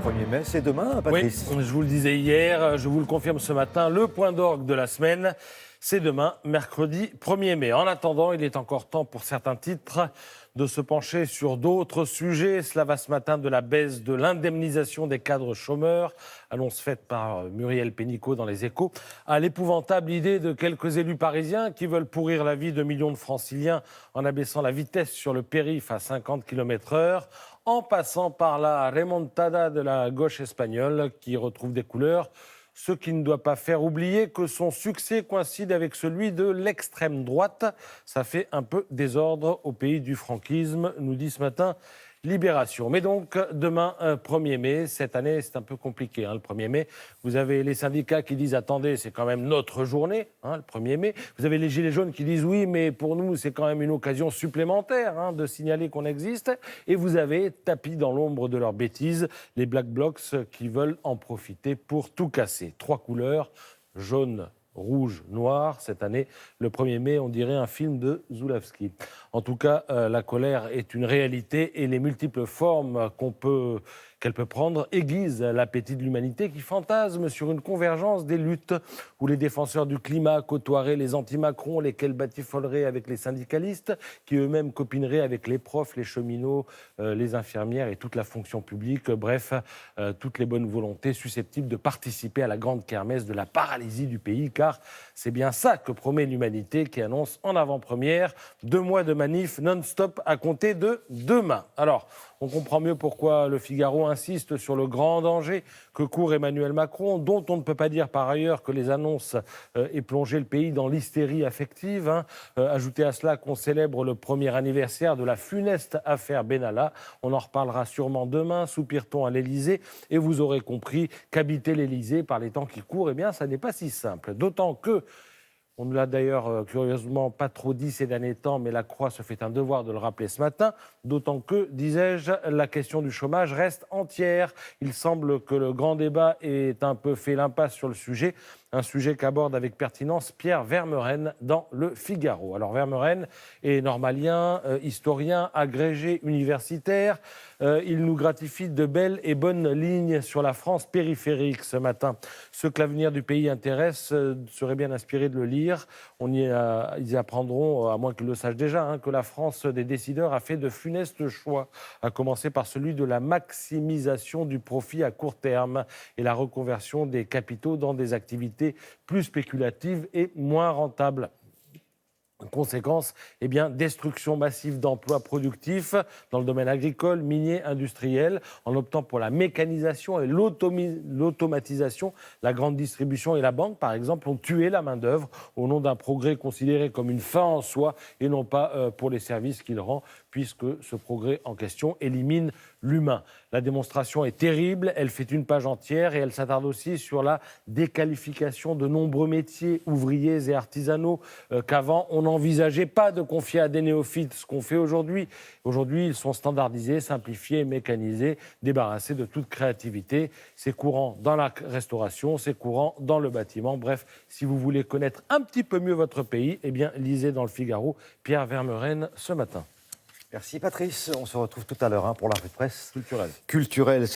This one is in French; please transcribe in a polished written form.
1er mai, c'est demain, Patrice. Oui, je vous le disais hier, je vous le confirme ce matin, le point d'orgue de la semaine, c'est demain, mercredi 1er mai. En attendant, il est encore temps pour certains titres de se pencher sur d'autres sujets. Cela va ce matin de la baisse de l'indemnisation des cadres chômeurs, annonce faite par Muriel Pénicaud dans Les Échos, à l'épouvantable idée de quelques élus parisiens qui veulent pourrir la vie de millions de franciliens en abaissant la vitesse sur le périph' à 50 km/h, en passant par la remontada de la gauche espagnole qui retrouve des couleurs, ce qui ne doit pas faire oublier que son succès coïncide avec celui de l'extrême droite. Ça fait un peu désordre au pays du franquisme, nous dit ce matin Libération. Mais donc, demain, 1er mai, cette année, c'est un peu compliqué, le 1er mai. Vous avez les syndicats qui disent, attendez, c'est quand même notre journée, le 1er mai. Vous avez les Gilets jaunes qui disent, oui, mais pour nous, c'est quand même une occasion supplémentaire de signaler qu'on existe. Et vous avez, tapis dans l'ombre de leurs bêtises, les Black Blocs qui veulent en profiter pour tout casser. 3 couleurs, jaune, rouge, noir. Cette année, le 1er mai, on dirait un film de Zulawski. En tout cas, la colère est une réalité et les multiples formes qu'elle peut prendre aiguisent l'appétit de l'humanité qui fantasme sur une convergence des luttes où les défenseurs du climat côtoieraient les anti-Macron, lesquels batifoleraient avec les syndicalistes, qui eux-mêmes copineraient avec les profs, les cheminots, les infirmières et toute la fonction publique. Bref, toutes les bonnes volontés susceptibles de participer à la grande kermesse de la paralysie du pays, car c'est bien ça que promet l'humanité qui annonce en avant-première 2 mois de manif non-stop à compter de demain. Alors, on comprend mieux pourquoi le Figaro insiste sur le grand danger que court Emmanuel Macron, dont on ne peut pas dire par ailleurs que les annonces aient plongé le pays dans l'hystérie affective. Ajoutez à cela qu'on célèbre le 1er anniversaire de la funeste affaire Benalla. On en reparlera sûrement demain, soupire-t-on à l'Élysée. Et vous aurez compris qu'habiter l'Élysée par les temps qui courent, eh bien, ça n'est pas si simple. D'autant que, on ne l'a d'ailleurs curieusement pas trop dit ces derniers temps, mais la Croix se fait un devoir de le rappeler ce matin, d'autant que, disais-je, la question du chômage reste entière. Il semble que le grand débat ait un peu fait l'impasse sur le sujet, un sujet qu'aborde avec pertinence Pierre Vermeuren dans Le Figaro. Alors Vermeuren est normalien, historien, agrégé universitaire. Il nous gratifie de belles et bonnes lignes sur la France périphérique ce matin. Ceux que l'avenir du pays intéresse seraient bien inspirés de le lire. Ils y apprendront, à moins qu'ils le sachent déjà, que la France des décideurs a fait de funestes choix, à commencer par celui de la maximisation du profit à court terme et la reconversion des capitaux dans des activités plus spéculatives et moins rentables. Conséquence, destruction massive d'emplois productifs dans le domaine agricole, minier, industriel, en optant pour la mécanisation et l'automatisation. La grande distribution et la banque, par exemple, ont tué la main-d'œuvre au nom d'un progrès considéré comme une fin en soi et non pas pour les services qu'il rend, puisque ce progrès en question élimine l'humain. La démonstration est terrible, elle fait une page entière et elle s'attarde aussi sur la déqualification de nombreux métiers ouvriers et artisanaux qu'avant on n'envisageait pas de confier à des néophytes, ce qu'on fait aujourd'hui. Aujourd'hui, ils sont standardisés, simplifiés, mécanisés, débarrassés de toute créativité. C'est courant dans la restauration, c'est courant dans le bâtiment. Bref, si vous voulez connaître un petit peu mieux votre pays, lisez dans Le Figaro Pierre Vermeuren ce matin. Merci Patrice, on se retrouve tout à l'heure pour la revue de presse Culturelle.